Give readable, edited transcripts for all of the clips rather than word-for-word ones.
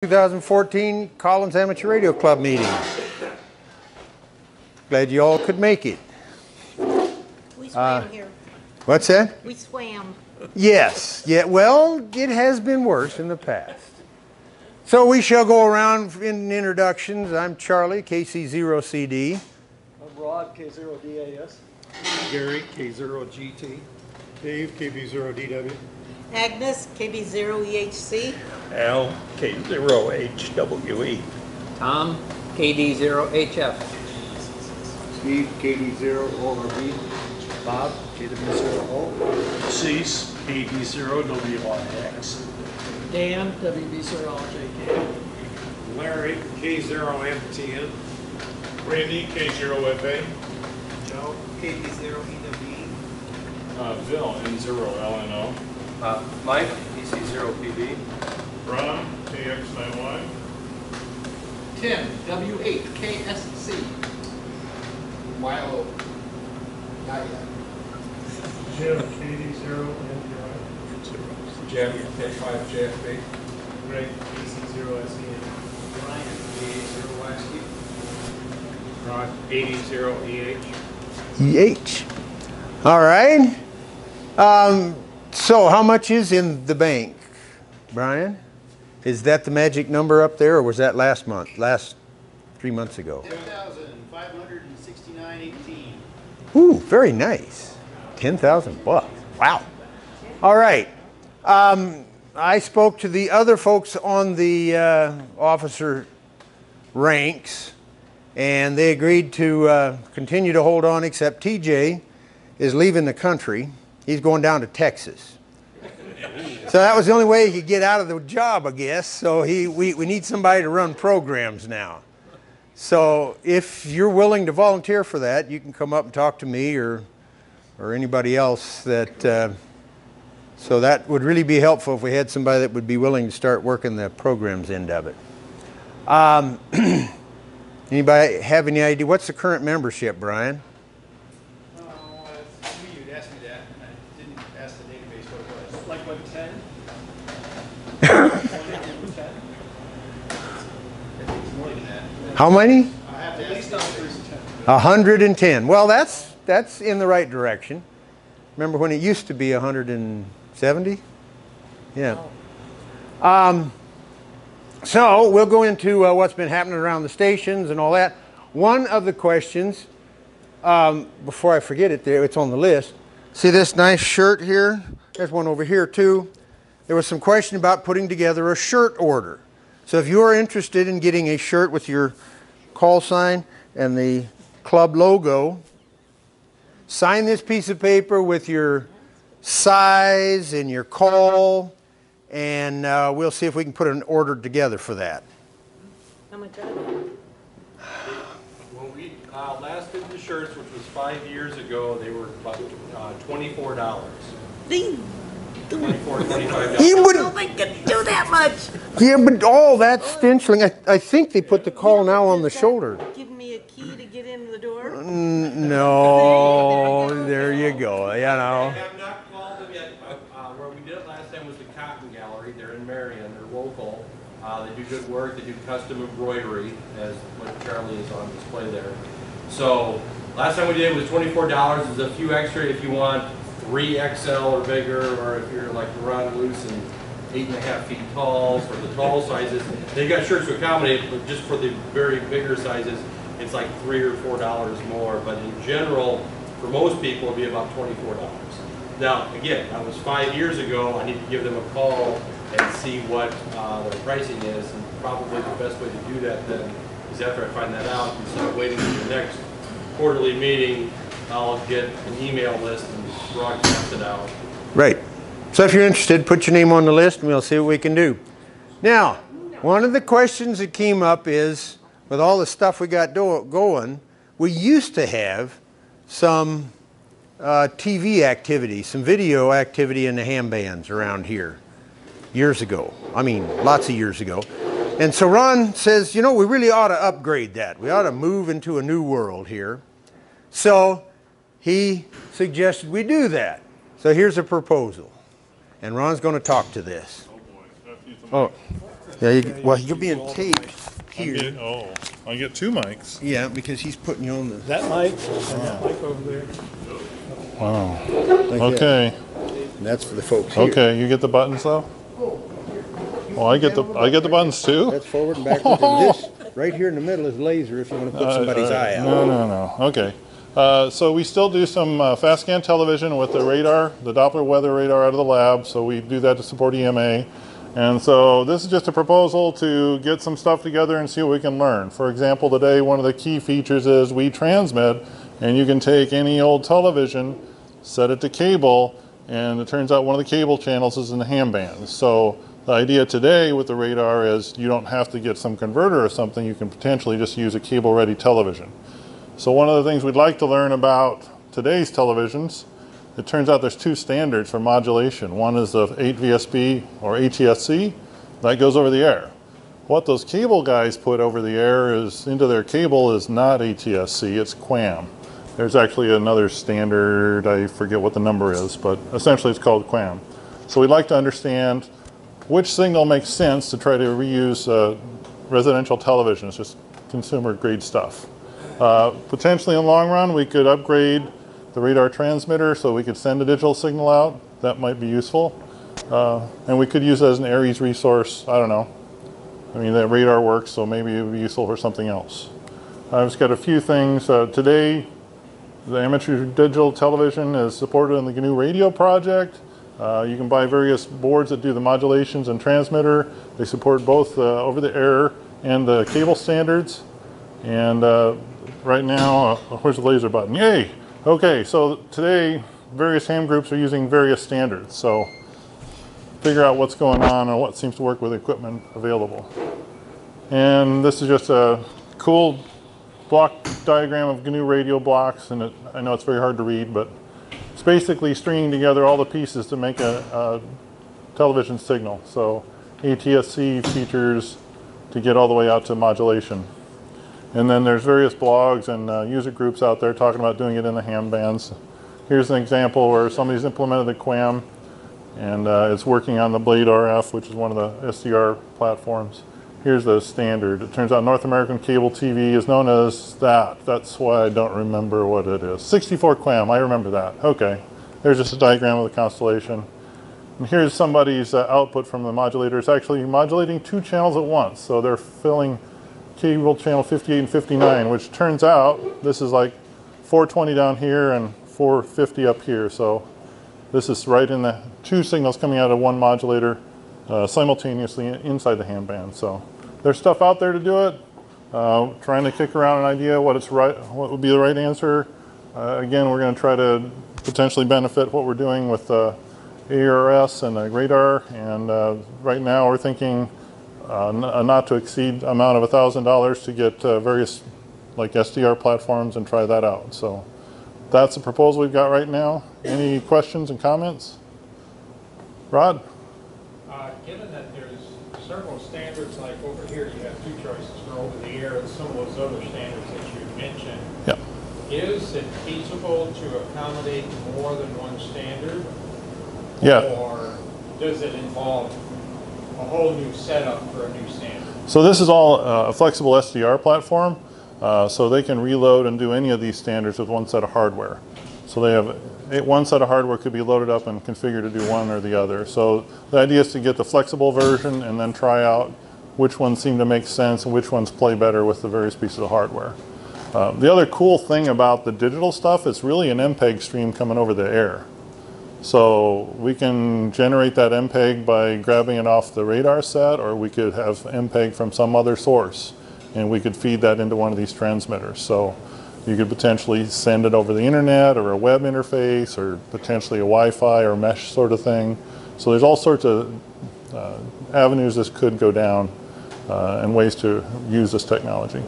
2014 Collins Amateur Radio Club meeting. Glad you all could make it. We swam here. What's that? We swam. Yes. Yeah. Well, it has been worse in the past. So we shall go around in introductions. I'm Charlie, KC0CD. I'm Rod, K0DAS. Gary, K0GT. Dave, KB0DW. Agnes, KB0EHC. Al, K0HWE. Tom, KD0HF. Steve, KD0ORB. Bob, KW0O. Cease, KB0WYX. Dan, WB0JK. Larry, K0MTN. Randy, K0FA. Joe, KB0EWE. Phil, N0LNO. Mike, PC0PB. Ron, KX9Y. Tim, W8KSC. Milo. Not yet. Jim, KD0NPI. Jeff, K5JFB. Greg, KC0SEN. Ryan, K0YSE. Rod, 80EH. EH. All right. So how much is in the bank, Brian? Is that the magic number up there, or was that last 3 months ago? 10,569.18. Ooh, very nice. 10,000 bucks. Wow. All right. I spoke to the other folks on the officer ranks, and they agreed to continue to hold on, except TJ is leaving the country. He's going down to Texas. So that was the only way he could get out of the job, I guess. So we need somebody to run programs now. So if you're willing to volunteer for that, you can come up and talk to me or anybody else. So that would really be helpful if we had somebody that would be willing to start working the programs end of it. Anybody have any idea? What's the current membership, Brian? You'd asked me that, and I didn't ask the database what it was. Like what, 10? 10? I think it's more than that. How many? I have to ask the database. 110. Well, that's in the right direction. Remember when it used to be 170? Yeah. So we'll go into what's been happening around the stations and all that. One of the questions, before I forget it, it's on the list. See this nice shirt here? There's one over here too. There was some question about putting together a shirt order. So if you are interested in getting a shirt with your call sign and the club logo, sign this piece of paper with your size and your call, and we'll see if we can put an order together for that. How much are they? When we last did the shirts, which was 5 years ago, they were about $24. They $24, $25. You would, don't think could do that much. yeah, but all that stenchling, I think they put the call now on the shoulder. Give me a key to get into the door. No, there you go, you know. I have not called them yet. Where we did it last time was the Cotton Gallery. They're in Marion. They're local. They do good work. They do custom embroidery, as what Charlie is on display there. So last time we did it was $24. There's a few extra if you want 3XL or bigger, or if you're like Ron Loose and 8.5 feet tall for the tall sizes. They got shirts to accommodate, but just for the very bigger sizes, it's like $3 or $4 more. But in general, for most people, it'd be about $24. Now, again, that was 5 years ago. I need to give them a call and see what their pricing is. And probably the best way to do that then is after I find that out, instead of waiting for the next quarterly meeting, I'll get an email list and broadcast it out. Right. So if you're interested, put your name on the list and we'll see what we can do. Now, one of the questions that came up is, with all the stuff we got going, we used to have some TV activity, some video activity in the ham bands around here years ago. I mean, lots of years ago. And so Ron says, you know, we really ought to upgrade that. We ought to move into a new world here. So he suggested we do that. So here's a proposal. And Ron's going to talk to this. Oh boy. Oh. Yeah, well, you're being taped here. I get two mics. Yeah, because he's putting you on the. That mic and that mic over there. Wow. Like Okay. And that's for the folks here. Okay, you get the buttons though? Well, I get the buttons too. That's forward and backwards. And this right here in the middle is laser if you want to put somebody's eye out. No. Okay. So we still do some fast scan television with the radar, the Doppler weather radar out of the lab. So we do that to support EMA. And so this is just a proposal to get some stuff together and see what we can learn. For example, today one of the key features is we transmit, and you can take any old television, set it to cable, and it turns out one of the cable channels is in the ham band. So the idea today with the radar is you don't have to get some converter or something. You can potentially just use a cable-ready television. So one of the things we'd like to learn about today's televisions, it turns out there's two standards for modulation. One is the 8VSB or ATSC, that goes over the air. What those cable guys put over the air is into their cable is not ATSC, it's QAM. There's actually another standard, I forget what the number is, but essentially it's called QAM. So we'd like to understand which signal makes sense to try to reuse residential television. It's just consumer grade stuff. Potentially in the long run, we could upgrade the radar transmitter so we could send a digital signal out. That might be useful. And we could use it as an Aries resource. I don't know. I mean, the radar works, so maybe it would be useful for something else. I've just got a few things. Today, the amateur digital television is supported in the GNU Radio project. You can buy various boards that do the modulations and transmitter. They support both over the air and the cable standards. And right now, where's the laser button? Yay! Okay, so today, various ham groups are using various standards. So figure out what's going on and what seems to work with the equipment available. And this is just a cool block diagram of GNU radio blocks, and I know it's very hard to read, but it's basically stringing together all the pieces to make a television signal. So ATSC features to get all the way out to modulation. And then there's various blogs and user groups out there talking about doing it in the ham bands. Here's an example where somebody's implemented the QAM, and it's working on the Blade RF, which is one of the SDR platforms. Here's the standard. It turns out North American cable TV is known as that. That's why I don't remember what it is. 64 QAM, I remember that. Okay, there's just a diagram of the constellation. And here's somebody's output from the modulator. It's actually modulating two channels at once. So they're filling cable channel 58 and 59, which turns out this is like 420 down here and 450 up here. So this is right in the two signals coming out of one modulator simultaneously inside the ham band. So there's stuff out there to do it. Trying to kick around an idea what would be the right answer. Again, we're going to try to potentially benefit what we're doing with ARS and the radar. And right now we're thinking a not to exceed amount of $1,000 to get various like SDR platforms and try that out. So that's the proposal we've got right now. Any questions and comments? Rod? Given that there's several standards, like over here you have two choices for over the air and some of those other standards that you mentioned. Yeah. Is it feasible to accommodate more than one standard? Yeah. Or does it involve a whole new setup for a new standard? So this is all a flexible SDR platform, so they can reload and do any of these standards with one set of hardware. So they have one set of hardware could be loaded up and configured to do one or the other. So the idea is to get the flexible version and then try out which ones seem to make sense and which ones play better with the various pieces of hardware. The other cool thing about the digital stuff is really an MPEG stream coming over the air. So we can generate that MPEG by grabbing it off the radar set, or we could have MPEG from some other source, and we could feed that into one of these transmitters. So you could potentially send it over the internet or a web interface or potentially a Wi-Fi or mesh sort of thing. So there's all sorts of avenues this could go down and ways to use this technology.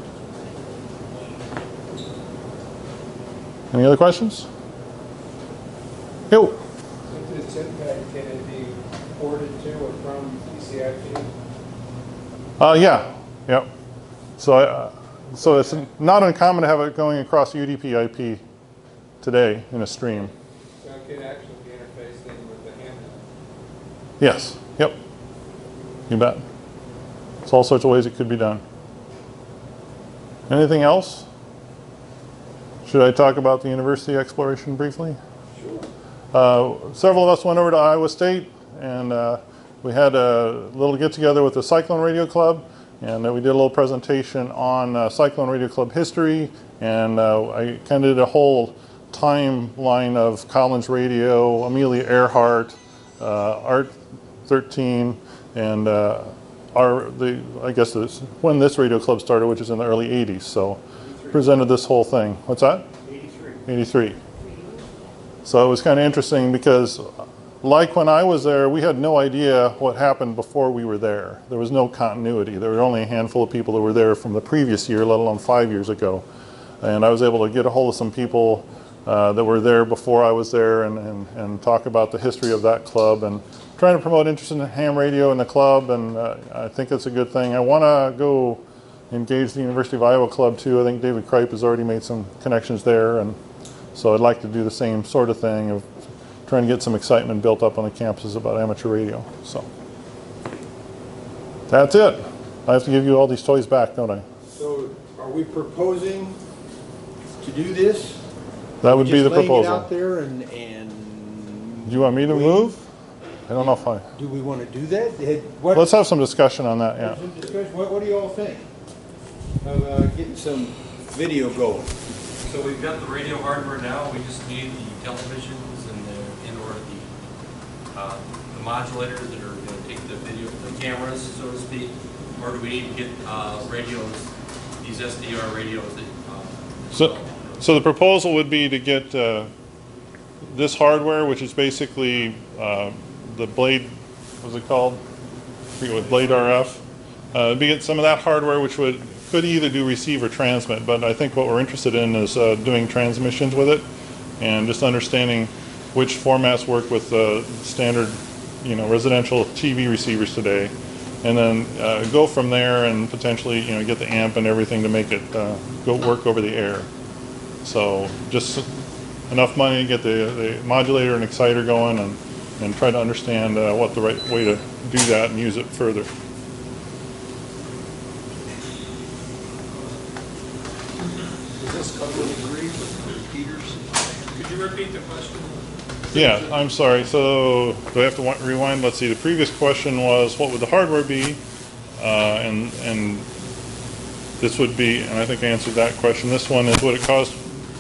Any other questions? Yo. Into the chip bag, can it be ported to or from PCIP? Yeah. Yep. So it's not uncommon to have it going across UDP/IP today in a stream. So it can actually be interfaced in with the handheld? Yes. Yep. You bet. There's all sorts of ways it could be done. Anything else? Should I talk about the university exploration briefly? Sure. Several of us went over to Iowa State, and we had a little get-together with the Cyclone Radio Club, and we did a little presentation on Cyclone Radio Club history, and I kind of did a whole timeline of Collins Radio, Amelia Earhart, Art 13, and I guess when this radio club started, which is in the early 80s. So presented this whole thing. What's that? 83. 83. So it was kind of interesting because like when I was there, we had no idea what happened before we were there. There was no continuity. There were only a handful of people that were there from the previous year, let alone 5 years ago. And I was able to get a hold of some people that were there before I was there and talk about the history of that club and trying to promote interest in ham radio in the club, and I think that's a good thing. I want to go engage the University of Iowa Club too. I think David Kripe has already made some connections there, and so I'd like to do the same sort of thing of trying to get some excitement built up on the campuses about amateur radio. So that's it. I have to give you all these toys back, don't I? So are we proposing to do this? That would be the Just laying it proposal. out there and Do you want me to move? I don't know if I... do we want to do that? Let's have some discussion on that, yeah. Some discussion. What do you all think of getting some video going? So we've got the radio hardware now, we just need the televisions or the modulators that are going to take the video, the cameras, so to speak, or do we need to get radios, these SDR radios that... So the proposal would be to get this hardware, which is basically the Blade, what's it called? I forget what, Blade RF. We get some of that hardware, which could either do receive or transmit, but I think what we're interested in is doing transmissions with it and just understanding which formats work with standard, residential TV receivers today, and then go from there and potentially, get the amp and everything to make it go work over the air. So just enough money to get the modulator and exciter going and try to understand what the right way to do that and use it further. Does this totally agree with the repeaters? Could you repeat the question? Yeah, I'm sorry. So do I have to rewind? Let's see. The previous question was, what would the hardware be? And this would be, and I think I answered that question. This one is, would it cause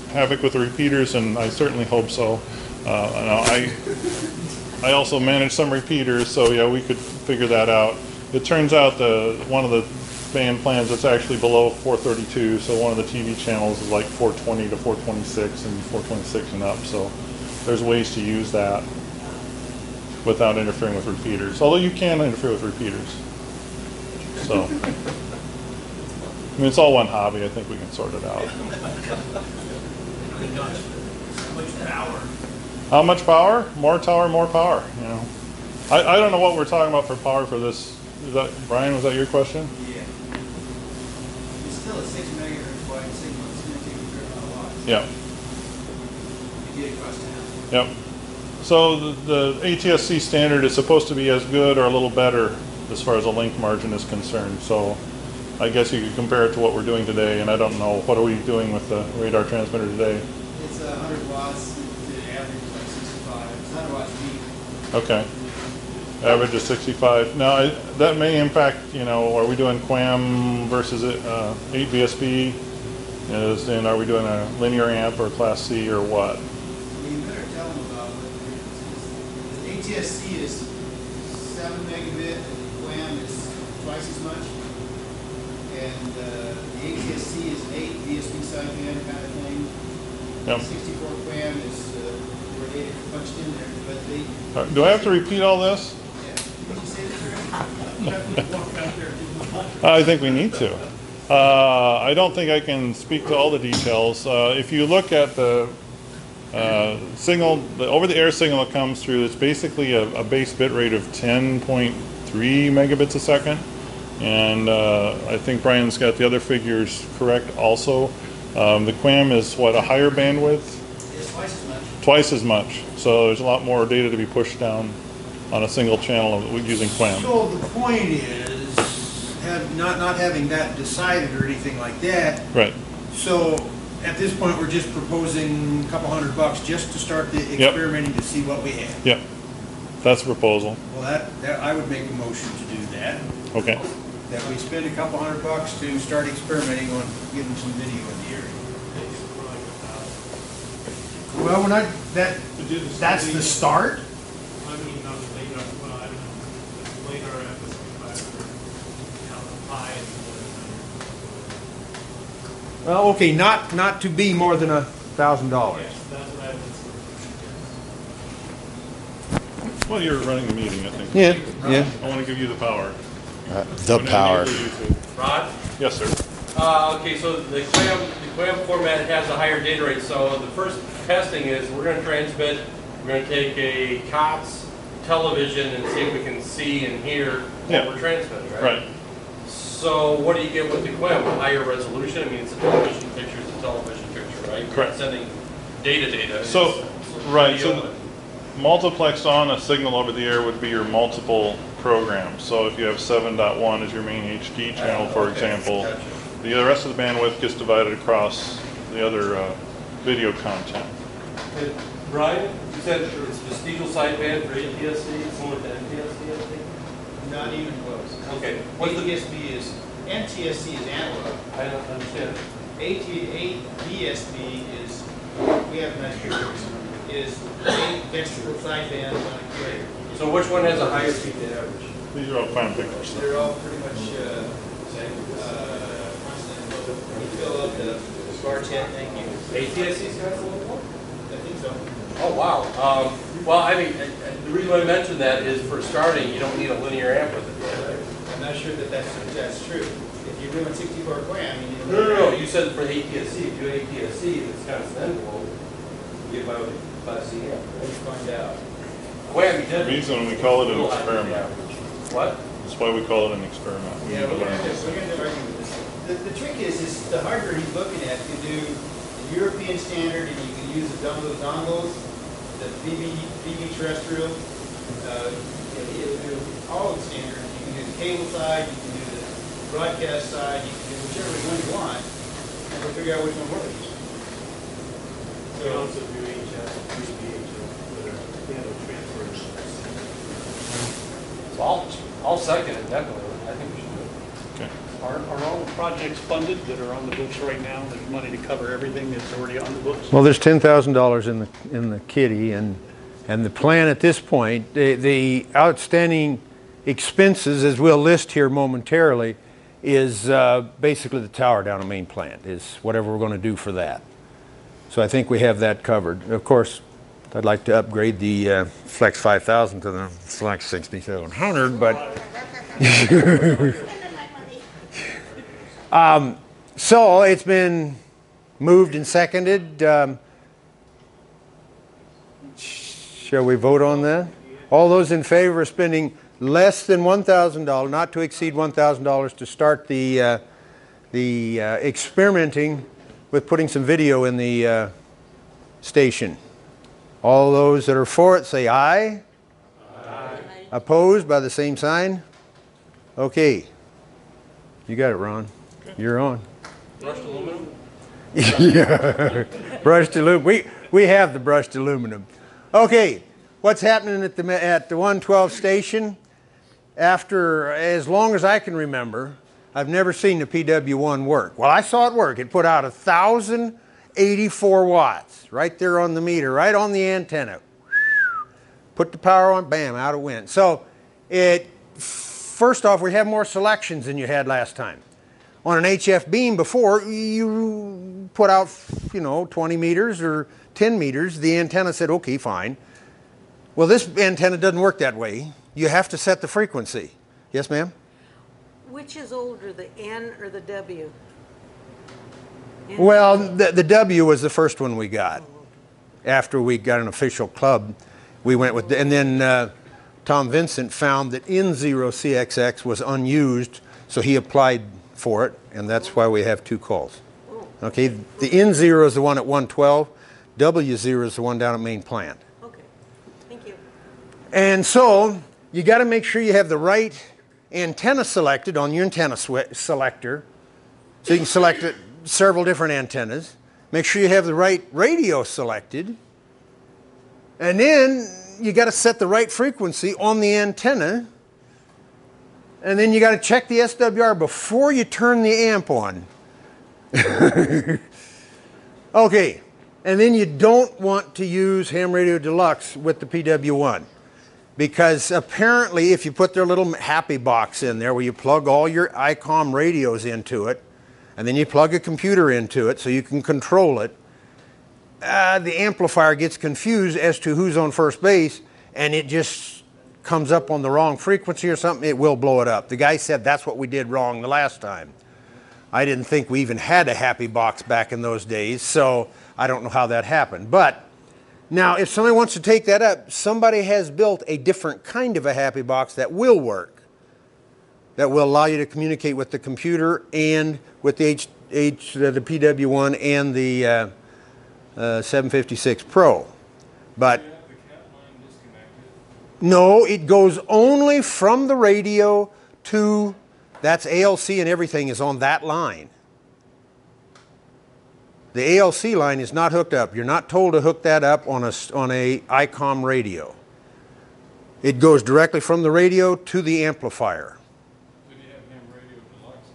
havoc with the repeaters? And I certainly hope so. I also manage some repeaters, so yeah, we could figure that out. It turns out one of the band plans that's actually below 432, so one of the TV channels is like 420 to 426 and 426 and up, so there's ways to use that without interfering with repeaters, although you can interfere with repeaters. So, I mean, it's all one hobby. I think we can sort it out. How much power? More tower, more power. I don't know what we're talking about for power for this. Is that, Brian, was that your question? Yeah. It's still a 6 megahertz wide signal. It's going to take a fair amount of watts. Yeah. You get across town. Yep. So the ATSC standard is supposed to be as good or a little better as far as a link margin is concerned. So I guess you could compare it to what we're doing today, and I don't know, what are we doing with the radar transmitter today? It's 100 watts to average like 65. It's 100 watts peak. Okay. Average is 65. Now, that may impact, are we doing QAM versus 8 VSB? And are we doing a linear amp or class C or what? You better tell them about what the ATSC is 7 megabit, QAM is twice as much. And the ATSC is 8 VSB sideband kind of thing. Yep. 64 QAM is where they punched in there, but they... Do I have to repeat all this? Yeah. Did you say this already? I think we need to. I don't think I can speak to all the details. If you look at the signal, the over-the-air signal that comes through, it's basically a base bit rate of 10.3 megabits a second. And I think Brian's got the other figures correct also. The QAM is what, a higher bandwidth? It's twice as much. Twice as much. So there's a lot more data to be pushed down on a single channel using QAM. So the point is, not having that decided or anything like that. Right. So at this point, we're just proposing a couple $100 just to start the experimenting to see what we have. Yep. That's a proposal. Well, that I would make a motion to do that. Okay. That we spend a couple $100 to start experimenting on getting some video in the area. Well, we're not, that's the start? I mean, on the radar, well, I don't know, the radar at the 500, high and Well, okay, not to be more than $1,000. yes, that's what I was. Well, you're running the meeting, I think. Yeah. I want to give you the power. The power. Rod? Yes, sir. Okay, so the QAM format has a higher data rate, so the first testing is we're going to transmit, we're going to take a COTS television and see if we can see and hear what we're transmitting, right? Right. So what do you get with the QAM? A higher resolution? I mean, it's a television picture, it's a television picture, right? Correct. Sending data. So, right, so multiplexed on a signal over the air would be your multiple programs. So if you have 7.1 as your main HD channel, for example, Gotcha. the rest of the bandwidth gets divided across the other video content. And Brian, you said it's vestigial sideband for ATSC, similar to NTSC, I think? Not even close. Okay. What's the ATSB is, NTSC is analog. I don't understand. ATSB is, we have nice pictures, is vestigial sideband on a carrier. So which one has a higher peak than average? These are all fine pictures. They're all pretty much, same. We fill up the bar chat, thank you. ATSC's got a little more? I think so. Oh, wow. Well, I mean, the reason why I mentioned that is for starting, you don't need a linear amp with it, right? I'm not sure that that's true. If you're doing 64 QAM, you need a No. You said for ATSC, if you do ATSC, it's constant envelope, you get by with a Class C amp. Let's find out. QAM, you The did. reason we call it an Little higher than the experiment. average. What? That's why we call it an experiment. We Yeah, need to we're learn gonna this. argue with this. The trick is the hardware he's looking at can do the European standard, and you can use the dongles, the BB terrestrial. It'll do all of the standards. You can do the cable side, you can do the broadcast side, you can do whichever one you want, and we'll figure out which one works. We also do HS, VHS, that are data transfers. So I'll second it, definitely. I think we should do it. Okay. Are all the projects funded that are on the books right now? There's money to cover everything that's already on the books? Well, there's $10,000 in the kitty, and the plan at this point, the outstanding expenses, as we'll list here momentarily, is basically the tower down at main plant, is whatever we're going to do for that. So I think we have that covered. Of course, I'd like to upgrade the Flex 5000 to the Flex 6700, but so it's been moved and seconded. Shall we vote on that? All those in favor of spending less than $1,000, not to exceed $1,000, to start the experimenting with putting some video in the station. All those that are for it say aye. Aye. Opposed by the same sign? Okay. You got it, Ron. You're on. Brushed aluminum? Yeah. Brushed aluminum. We have the brushed aluminum. Okay. What's happening at the 112 station? After as long as I can remember, I've never seen the PW1 work. Well, I saw it work. It put out 1,084 watts right there on the meter, right on the antenna. Put the power on, bam, out it went. So first off, we have more selections than you had last time. On an HF beam before, you put out, 20 meters or 10 meters. The antenna said, okay, fine. Well, this antenna doesn't work that way. You have to set the frequency. Yes, ma'am? Which is older, the N or the W? Well, the W was the first one we got. After we got an official club, we went with, and then Tom Vincent found that N0CXX was unused, so he applied for it, and that's why we have two calls. Okay, the N0 is the one at 112, W0 is the one down at main plant. Okay, thank you. And so, you got to make sure you have the right antenna selected on your antenna selector. So you can select several different antennas. Make sure you have the right radio selected. And then you got to set the right frequency on the antenna. And then you got to check the SWR before you turn the amp on. Okay, and then you don't want to use Ham Radio Deluxe with the PW1. Because apparently if you put their little happy box in there where you plug all your ICOM radios into it, and then you plug a computer into it so you can control it, the amplifier gets confused as to who's on first base, and it just comes up on the wrong frequency or something, it will blow it up. The guy said that's what we did wrong the last time. I didn't think we even had a happy box back in those days, so I don't know how that happened. But now, if somebody wants to take that up, somebody has built a different kind of a happy box that will work, that will allow you to communicate with the computer and with the the PW1 and the 756 Pro. But no, it goes only from the radio to, that's ALC and everything is on that line. The ALC line is not hooked up. You're not told to hook that up on a ICOM radio. It goes directly from the radio to the amplifier. Do you have Ham Radio Deluxe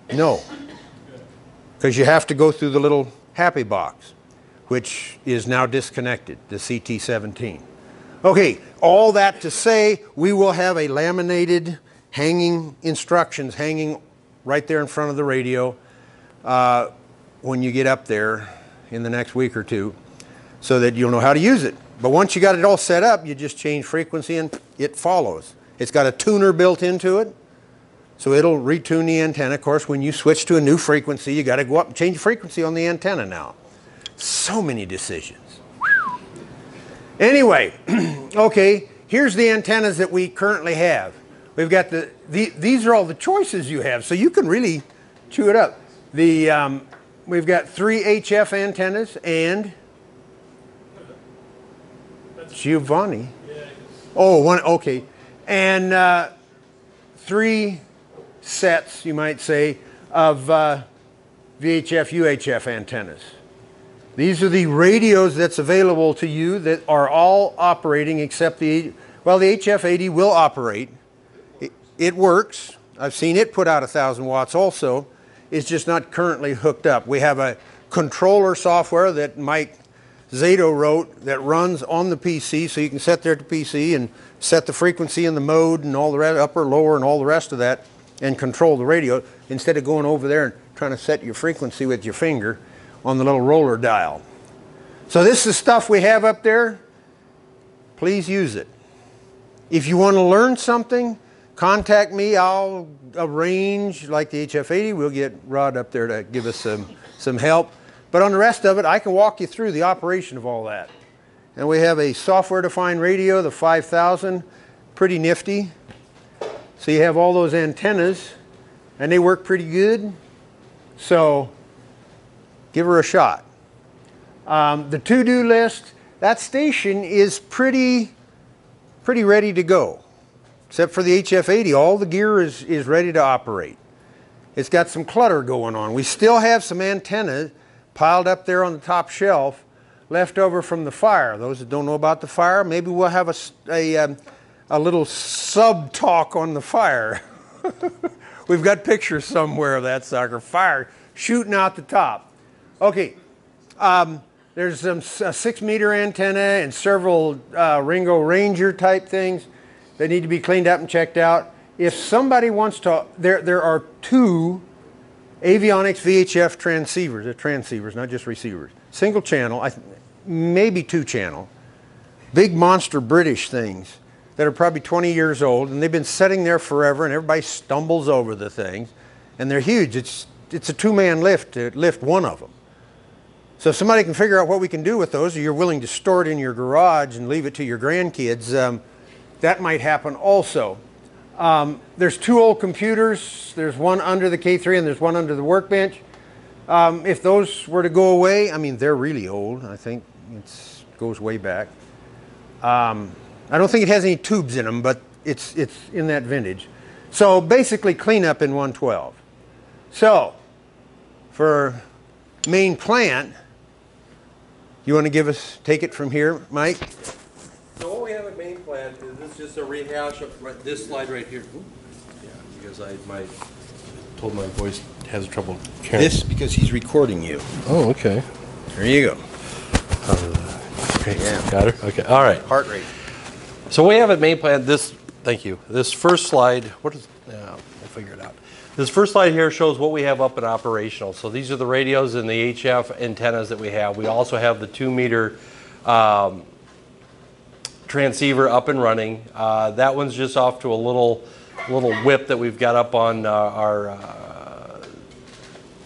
connected? No, because you have to go through the little happy box, which is now disconnected, the CT17. Okay, all that to say, we will have a laminated hanging instructions hanging right there in front of the radio when you get up there in the next week or two, so that you'll know how to use it. But once you got it all set up, you just change frequency and it follows. It's got a tuner built into it, so it'll retune the antenna. Of course, when you switch to a new frequency, you got to go up and change the frequency on the antenna now. So many decisions. Anyway, okay, here's the antennas that we currently have. We've got these are all the choices you have, so you can really chew it up. We've got 3 HF antennas and Giovanni. Oh, one, okay. And 3 sets, you might say, of VHF, UHF antennas. These are the radios that's available to you that are all operating except the HF80 will operate. It works. I've seen it put out 1,000 watts also. It's just not currently hooked up. We have a controller software that Mike Zato wrote that runs on the PC, so you can set there at the PC and set the frequency and the mode and all the rest, upper, lower, and all the rest of that, and control the radio instead of going over there and trying to set your frequency with your finger on the little roller dial. So this is stuff we have up there. Please use it. If you want to learn something, contact me. I'll arrange, like the HF80, we'll get Rod up there to give us some help. But on the rest of it, I can walk you through the operation of all that. And we have a software-defined radio, the 5000, pretty nifty. So you have all those antennas, and they work pretty good. So give her a shot. The to-do list, that station is pretty ready to go. Except for the HF80, all the gear is ready to operate. It's got some clutter going on. We still have some antennas piled up there on the top shelf left over from the fire. Those that don't know about the fire, maybe we'll have a little sub-talk on the fire. We've got pictures somewhere of that sucker. Fire shooting out the top. Okay, there's a 6-meter antenna and several Ringo Ranger type things that need to be cleaned up and checked out. If somebody wants to, there are 2 avionics VHF transceivers, not just receivers. Single channel, maybe 2 channel. Big monster British things that are probably 20 years old, and they've been sitting there forever, and everybody stumbles over the things, and they're huge. It's a 2-man lift to lift one of them. So if somebody can figure out what we can do with those, or you're willing to store it in your garage and leave it to your grandkids, that might happen also. There's 2 old computers. There's one under the K3 and there's one under the workbench. If those were to go away, I mean, they're really old. I think it goes way back. I don't think it has any tubes in them, but it's in that vintage. So basically cleanup in 112. So for main plant, you want to take it from here, Mike? So what we have at main plant is this just a rehash of this slide right here. Ooh, yeah, because told my voice has trouble carrying. This because he's recording you. Oh, okay. There you go. Okay, Yeah. got her? Okay, all right. Heart rate. So we have at main plant thank you. This first slide, we'll figure it out. This first slide here shows what we have up and operational. So these are the radios and the HF antennas that we have. We also have the 2-meter transceiver up and running. That one's just off to a little whip that we've got up on our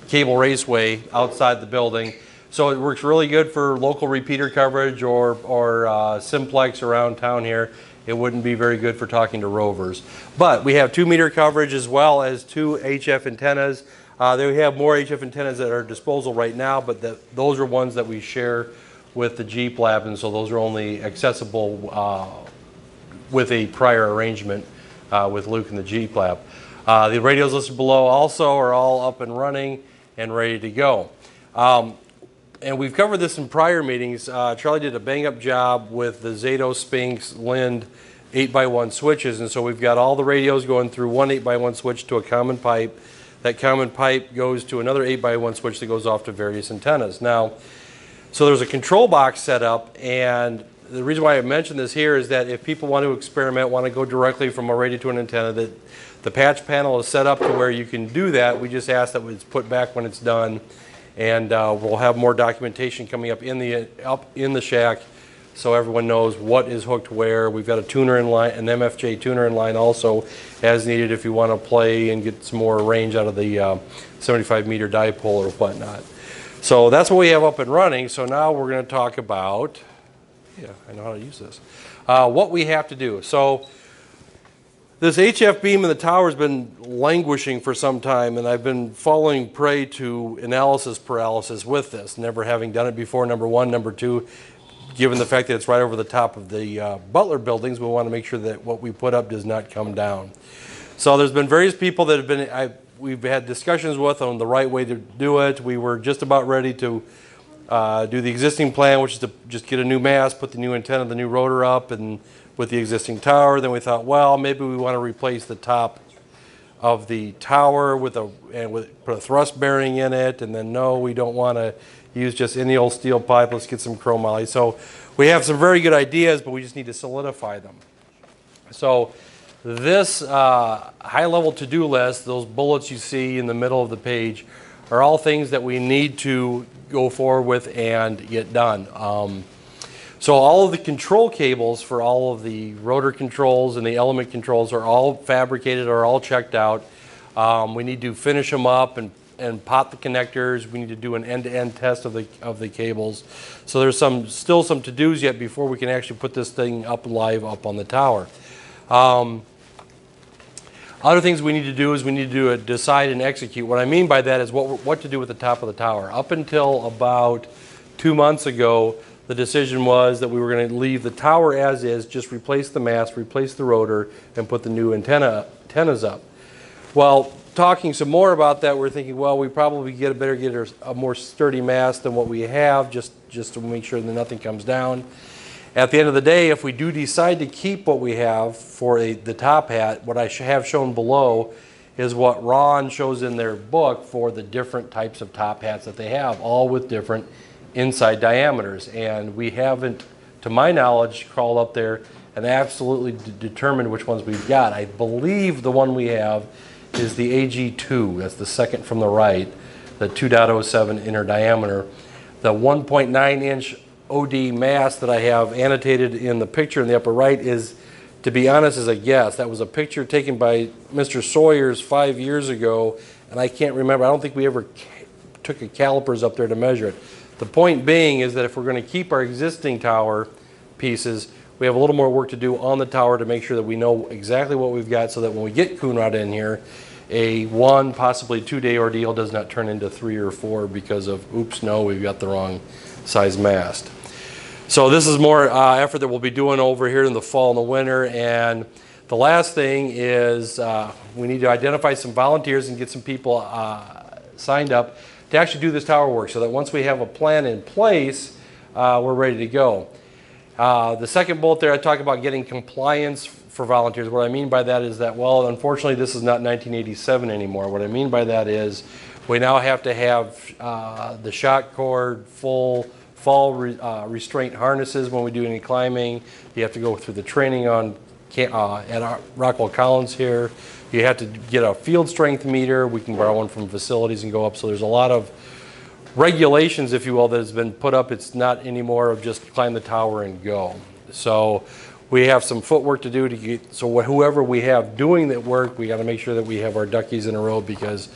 cable raceway outside the building. So it works really good for local repeater coverage or simplex around town here. It wouldn't be very good for talking to rovers. But we have 2-meter coverage as well as 2 HF antennas. We have more HF antennas at our disposal right now, but those are ones that we share with the Jeep Lab, and so those are only accessible with a prior arrangement with Luke and the Jeep Lab. The radios listed below also are all up and running and ready to go. And we've covered this in prior meetings. Charlie did a bang-up job with the Zato Spinks Lind 8x1 switches, and so we've got all the radios going through one 8x1 switch to a common pipe. That common pipe goes to another 8x1 switch that goes off to various antennas. Now, so there's a control box set up, and the reason why I mentioned this here is that if people want to experiment, want to go directly from a radio to an antenna, that the patch panel is set up to where you can do that. We just ask that it's put back when it's done. And we'll have more documentation coming up in the shack, so everyone knows what is hooked where. We've got a tuner in line, an MFJ tuner in line also, as needed if you want to play and get some more range out of the 75-meter dipole or whatnot. So that's what we have up and running. So now we're going to talk about, I know how to use this, what we have to do. So this HF beam in the tower has been languishing for some time, and I've been falling prey to analysis paralysis with this, never having done it before, number one. Number two, given the fact that it's right over the top of the Butler buildings, we want to make sure that what we put up does not come down. So there's been various people that have been, we've had discussions with on the right way to do it. We were just about ready to do the existing plan, which is to just get a new mast, put the new antenna, the new rotor up, and with the existing tower. Then we thought, well, maybe we want to replace the top of the tower put a thrust bearing in it, and then no, we don't want to use just any old steel pipe. Let's get some chromoly. So we have some very good ideas, but we just need to solidify them. So this high-level to-do list, those bullets you see in the middle of the page, are all things that we need to go forward with and get done. So all of the control cables for all of the rotor controls and the element controls are all fabricated, are all checked out. We need to finish them up and pot the connectors. We need to do an end-to-end test of the cables. So there's still some to-dos yet before we can actually put this thing up live up on the tower. Other things we need to do is we need to decide and execute. What I mean by that is what to do with the top of the tower. Up until about 2 months ago, the decision was that we were going to leave the tower as is, just replace the mast, replace the rotor, and put the new antennas up. Well, talking some more about that, we're thinking, well, we probably get a more sturdy mast than what we have, just to make sure that nothing comes down. At the end of the day, if we do decide to keep what we have for the top hat, what I have shown below is what Ron shows in their book for the different types of top hats that they have, all with different inside diameters. And we haven't, to my knowledge, crawled up there and absolutely determined which ones we've got. I believe the one we have is the AG2. That's the second from the right, the 2.07 inner diameter. The 1.9-inch OD mast that I have annotated in the picture in the upper right is, to be honest, is a guess. That was a picture taken by Mr. Sawyers 5 years ago, and I can't remember. I don't think we ever took a calipers up there to measure it. The point being is that if we're going to keep our existing tower pieces, we have a little more work to do on the tower to make sure that we know exactly what we've got, so that when we get Coonrod in here, a 1, possibly 2-day ordeal does not turn into 3 or 4 because of, oops, no, we've got the wrong size mast. So this is more effort that we'll be doing over here in the fall and the winter, and The last thing is we need to identify some volunteers and get some people signed up to actually do this tower work so that once we have a plan in place, we're ready to go. The second bullet there, I talk about getting compliance for volunteers. What I mean by that is that, well, unfortunately, this is not 1987 anymore. What I mean by that is we now have to have the shock cord, full fall restraint harnesses when we do any climbing. You have to go through the training on at our Rockwell Collins here. You have to get a field strength meter. We can borrow one from facilities and go up. So there's a lot of regulations, if you will, that has been put up. It's not anymore of just climb the tower and go. So we have some footwork to do to get, so whoever we have doing that work, we got to make sure that we have our duckies in a row because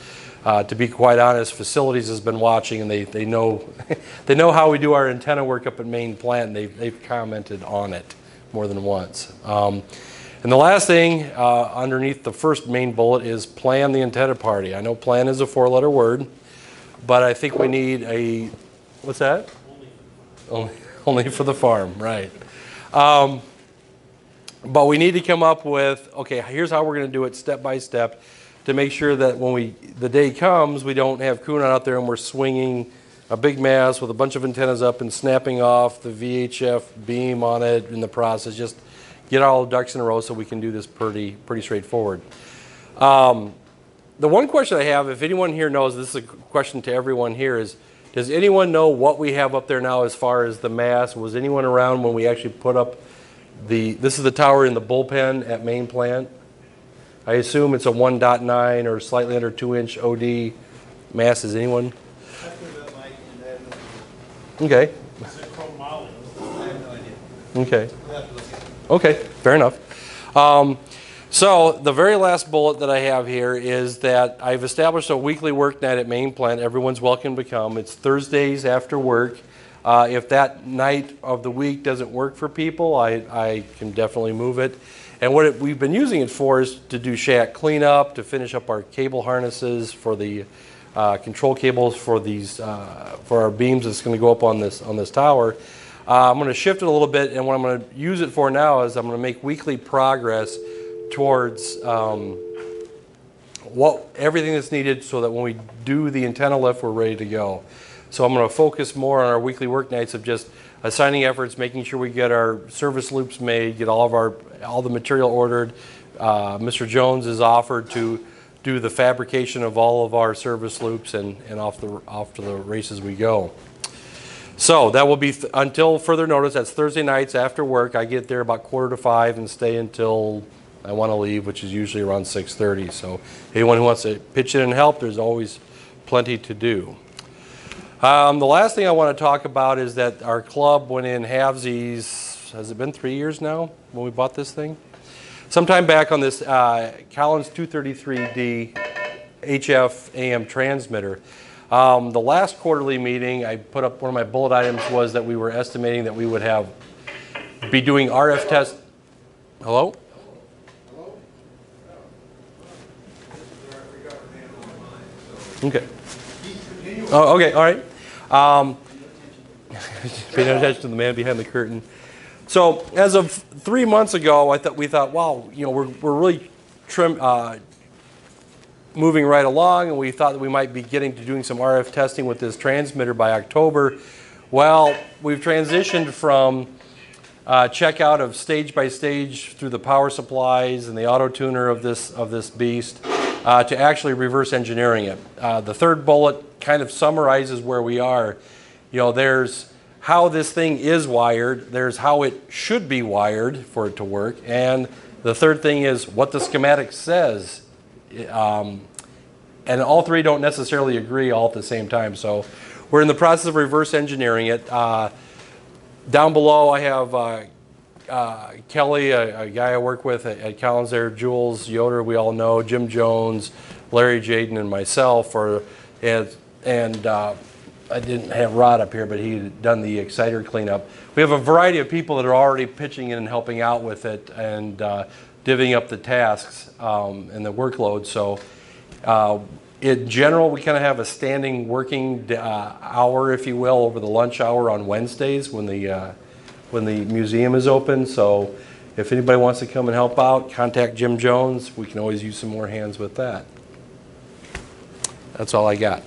to be quite honest, facilities has been watching and they know they know how we do our antenna work up at main plant, and they've commented on it more than once. And the last thing underneath the first main bullet is plan the antenna party. I know plan is a 4-letter word, but I think we need a, what's that? Only for the farm, right. But we need to come up with, okay, here's how we're going to do it step by step to make sure that when the day comes, we don't have Kuna out there and we're swinging a big mast with a bunch of antennas up and snapping off the VHF beam on it in the process. Just get all the ducks in a row so we can do this pretty straightforward. The one question I have, if anyone here knows, this is a question to everyone here, is does anyone know what we have up there now as far as the mast? Was anyone around when we actually put up this is the tower in the bullpen at main plant? I assume it's a 1.9 or slightly under 2-inch OD mast. Is anyone? Okay. Okay. Okay, fair enough. So the very last bullet that I have here is that I've established a weekly work night at main plant. Everyone's welcome to come. It's Thursdays after work. If that night of the week doesn't work for people, I can definitely move it. And what we've been using it for is to do shack cleanup, to finish up our cable harnesses for the control cables for these for our beams that's going to go up on this tower. I'm going to shift it a little bit, and what I'm going to use it for now is I'm going to make weekly progress towards everything that's needed so that when we do the antenna lift, we're ready to go. So I'm going to focus more on our weekly work nights of just assigning efforts, making sure we get our service loops made, get all the material ordered. Mr. Jones is offered to do the fabrication of all of our service loops, and off to the races we go. So that will be until further notice. That's Thursday nights after work. I get there about 4:45 and stay until I want to leave, which is usually around 6:30. So anyone who wants to pitch in and help, there's always plenty to do. The last thing I want to talk about is that our club went in halvesies. Has it been 3 years now when we bought this thing? Sometime back on this Collins 233D HF AM transmitter. The last quarterly meeting, I put up one of my bullet items was that we were estimating that we would be doing RF tests. Hello? Okay. Oh, okay, all right. Paying attention to the man behind the curtain. So as of 3 months ago, we thought, wow, we're really moving right along, and we thought that we might be getting to doing some RF testing with this transmitter by October. Well, we've transitioned from checkout of stage by stage through the power supplies and the auto tuner of this beast to actually reverse engineering it. The third bullet kind of summarizes where we are. There's how this thing is wired, there's how it should be wired for it to work, and the third thing is what the schematic says. And all three don't necessarily agree all at the same time. So we're in the process of reverse engineering it. Down below I have Kelly, a guy I work with at Collins there, Jules Yoder, we all know, Jim Jones, Larry Jaden, and myself. I didn't have Rod up here, but he had done the exciter cleanup. We have a variety of people that are already pitching in and helping out with it and divvying up the tasks and the workload. So in general, we kind of have a standing working hour, if you will, over the lunch hour on Wednesdays when the museum is open. So if anybody wants to come and help out, contact Jim Jones. We can always use some more hands with that. That's all I got.